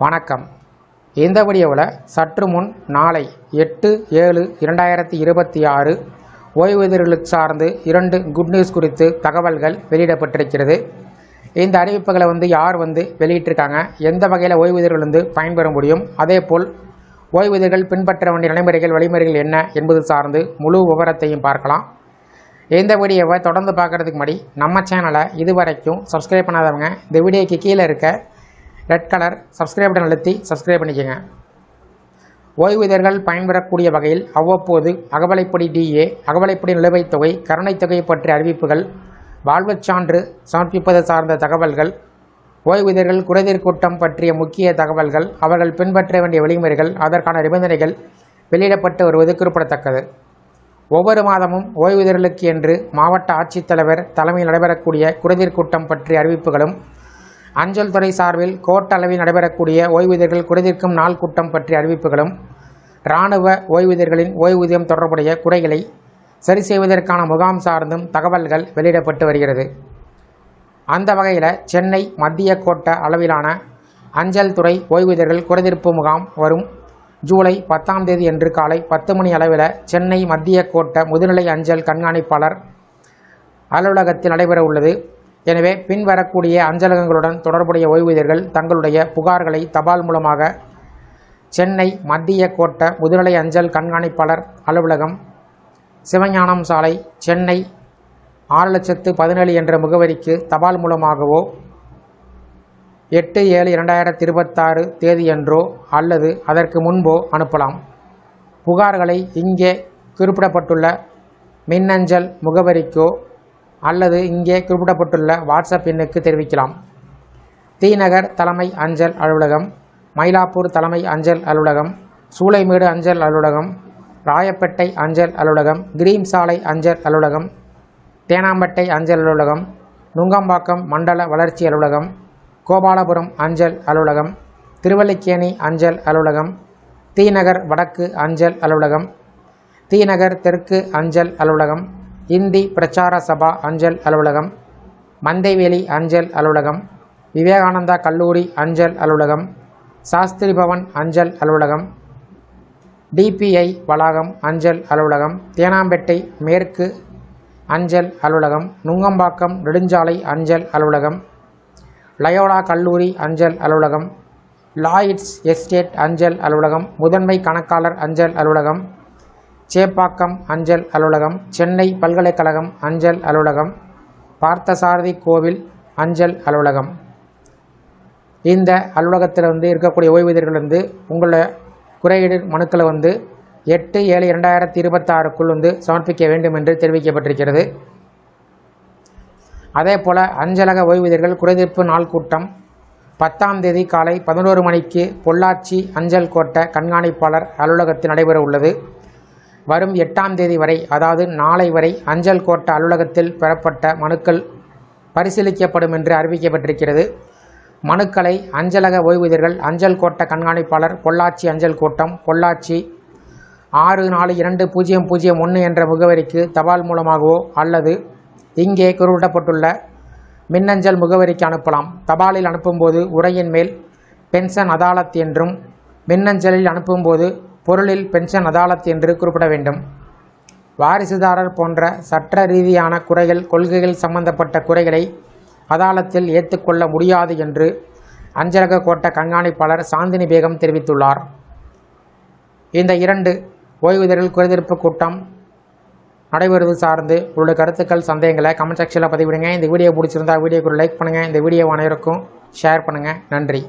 வணக்கம். இந்த வீடியோவில் சற்று முன் நாளை 8/7/2026 ஓய்வூதியர்களுக்கு சார்ந்து 2 குட் நியூஸ் குறித்து தகவல்கள் வெளியிடப்பட்டிருக்கிறது. இந்த அறிவிப்புகளை யார் வெளியிட்டிருக்காங்க, எந்த வகையில் ஓய்வூதியர்கள் பயன்பெற முடியும், அதேபோல் ஓய்வூதியர்கள் பின்பற்ற வேண்டிய நடைமுறைகள் வழிமுறைகள் என்ன என்பது சார்ந்து முழு விவரத்தையும் பார்க்கலாம். இந்த வீடியோவை தொடர்ந்து பார்க்குறதுக்கு முன்னாடி நம்ம சேனலை இதுவரைக்கும் சப்ஸ்கிரைப் பண்ணாதவங்க இந்த வீடியோக்கு கீழே இருக்க ரெட் கலர் சப்ஸ்கிரைப் பட்டன் அழுத்தி சப்ஸ்கிரைப் பண்ணிக்கோங்க. ஓய்வூதியர்கள் பயன்பெறக்கூடிய வகையில் அவ்வப்போது அகவலைப்படி டிஏ, அகவலைப்படி நிலுவைத் தொகை, கருணைத் தொகை பற்றிய அறிவிப்புகள், வாழ்வுச் சான்று சமர்ப்பிப்பது சார்ந்த தகவல்கள், ஓய்வூதியர்கள் குறைதீர் கூட்டம் பற்றிய முக்கிய தகவல்கள், அவர்கள் பின்பற்ற வேண்டிய வழிமுறைகள், அதற்கான நிபந்தனைகள் வெளியிடப்பட்டு வருவது குறிப்பிடத்தக்கது. ஒவ்வொரு மாதமும் ஓய்வூதியர்களுக்கு என்று மாவட்ட ஆட்சித்தலைவர் தலைமையில் நடைபெறக்கூடிய குறைதீர் கூட்டம் பற்றிய அறிவிப்புகளும், அஞ்சல் துறை சார்பில் கோட்ட அளவில் நடைபெறக்கூடிய ஓய்வூதியர்கள் குறைதீர்க்கும் நாள் கூட்டம் பற்றிய அறிவிப்புகளும், இராணுவ ஓய்வூதியர்களின் ஓய்வூதியம் தொடர்புடைய குறைகளை சரி செய்வதற்கான முகாம் சார்ந்தும் தகவல்கள் வெளியிடப்பட்டு வருகிறது. அந்த வகையில் சென்னை மத்திய கோட்ட அளவிலான அஞ்சல் துறை ஓய்வூதியர்கள் குறைதீர்ப்பு முகாம் வரும் ஜூலை 10ஆம் தேதி அன்று காலை 10 மணி அளவில் சென்னை மத்திய கோட்ட முதுநிலை அஞ்சல் கண்காணிப்பாளர் அலுவலகத்தில் நடைபெற உள்ளது. எனவே பின்வரக்கூடிய அஞ்சலகங்களுடன் தொடர்புடைய ஓய்வூதியர்கள் தங்களுடைய புகார்களை தபால் மூலமாக சென்னை மத்திய கோட்ட முதுநிலை அஞ்சல் கண்காணிப்பாளர் அலுவலகம், சிவஞானம் சாலை, சென்னை 6,17,000 என்ற முகவரிக்கு தபால் மூலமாகவோ 8/7/2026 தேதியன்றோ அல்லது அதற்கு முன்போ அனுப்பலாம். புகார்களை இங்கே குறிப்பிடப்பட்டுள்ள மின்னஞ்சல் முகவரிக்கோ அல்லது இங்கே குறிப்பிடப்பட்டுள்ள வாட்ஸ்அப் எண்ணுக்கு தெரிவிக்கலாம். தீநகர் தலைமை அஞ்சல் அலுவலகம், மயிலாப்பூர் தலைமை அஞ்சல் அலுவலகம், சூளைமேடு அஞ்சல் அலுவலகம், ராயப்பேட்டை அஞ்சல் அலுவலகம், கிரீம் சாலை அஞ்சல் அலுவலகம், தேனாம்பேட்டை அஞ்சல் அலுவலகம், நுங்கம்பாக்கம் மண்டல வளர்ச்சி அலுவலகம், கோபாலபுரம் அஞ்சல் அலுவலகம், திருவல்லிக்கேணி அஞ்சல் அலுவலகம், தீநகர் வடக்கு அஞ்சல் அலுவலகம், தீநகர் தெற்கு அஞ்சல் அலுவலகம், இந்தி பிரச்சார சபா அஞ்சல் அலுவலகம், மந்தைவேலி அஞ்சல் அலுவலகம், விவேகானந்தா கல்லூரி அஞ்சல் அலுவலகம், சாஸ்திரி பவன் அஞ்சல் அலுவலகம், டிபிஐ வளாகம் அஞ்சல் அலுவலகம், தேனாம்பேட்டை மேற்கு அஞ்சல் அலுவலகம், நுங்கம்பாக்கம் நெடுஞ்சாலை அஞ்சல் அலுவலகம், லயோலா கல்லூரி அஞ்சல் அலுவலகம், லாயிட்ஸ் எஸ்டேட் அஞ்சல் அலுவலகம், முதன்மை கணக்காளர் அஞ்சல் அலுவலகம், சேப்பாக்கம் அஞ்சல் அலுவலகம், சென்னை பல்கலைக்கழகம் அஞ்சல் அலுவலகம், பார்த்தசாரதி கோவில் அஞ்சல் அலுவலகம். இந்த அலுவலகத்தில் இருக்கக்கூடிய ஓய்வூதியர்கள் உங்களை குறையீடு மனுக்களை 8/7/2026 சமர்ப்பிக்க வேண்டும் என்று தெரிவிக்கப்பட்டிருக்கிறது. அதே போல் அஞ்சலக ஓய்வூதியர்கள் குறைதீர்ப்பு நாள் கூட்டம் 10ஆம் தேதி காலை 11 மணிக்கு பொள்ளாச்சி அஞ்சல் கோட்ட கண்காணிப்பாளர் அலுவலகத்தில் நடைபெற உள்ளது. வரும் 8ஆம் தேதி வரை, அதாவது நாளை வரை அஞ்சல் கோட்ட அலுவலகத்தில் பெறப்பட்ட மனுக்கள் பரிசீலிக்கப்படும் என்று அறிவிக்கப்பட்டிருக்கிறது. மனுக்களை அஞ்சலக ஓய்வூதியர்கள் அஞ்சல் கோட்ட கண்காணிப்பாளர் பொள்ளாச்சி அஞ்சல் கோட்டம், பொள்ளாச்சி 64201 என்ற முகவரிக்கு தபால் மூலமாகவோ அல்லது இங்கே குறிப்பிடப்பட்டுள்ள மின்னஞ்சல் முகவரிக்கு அனுப்பலாம். தபாலில் அனுப்பும்போது உரையின் மேல் பென்ஷன் அதாலத் என்றும், மின்னஞ்சலில் அனுப்பும்போது பொருளில் பென்ஷன் அதாலத் என்று குறிப்பிட வேண்டும். வாரிசுதாரர் போன்ற சட்ட ரீதியான குறைகள், கொள்கைகள் சம்பந்தப்பட்ட குறைகளை அதாலத்தில் ஏற்றுக்கொள்ள முடியாது என்று அஞ்சலக கோட்ட கண்காணிப்பாளர் சாந்தினி பேகம் தெரிவித்துள்ளார். இந்த 2 ஓய்வூதியர்கள் குறைதீர்ப்பு கூட்டம் நடைபெறுவது சார்ந்து உங்களுடைய கருத்துக்கள், சந்தேகங்களை கமெண்ட் செக்ஷனில் பதிவிடுங்க. இந்த வீடியோ பிடிச்சிருந்தா வீடியோக்கு லைக் பண்ணுங்கள். இந்த வீடியோ அனைவருக்கும் ஷேர் பண்ணுங்கள். நன்றி.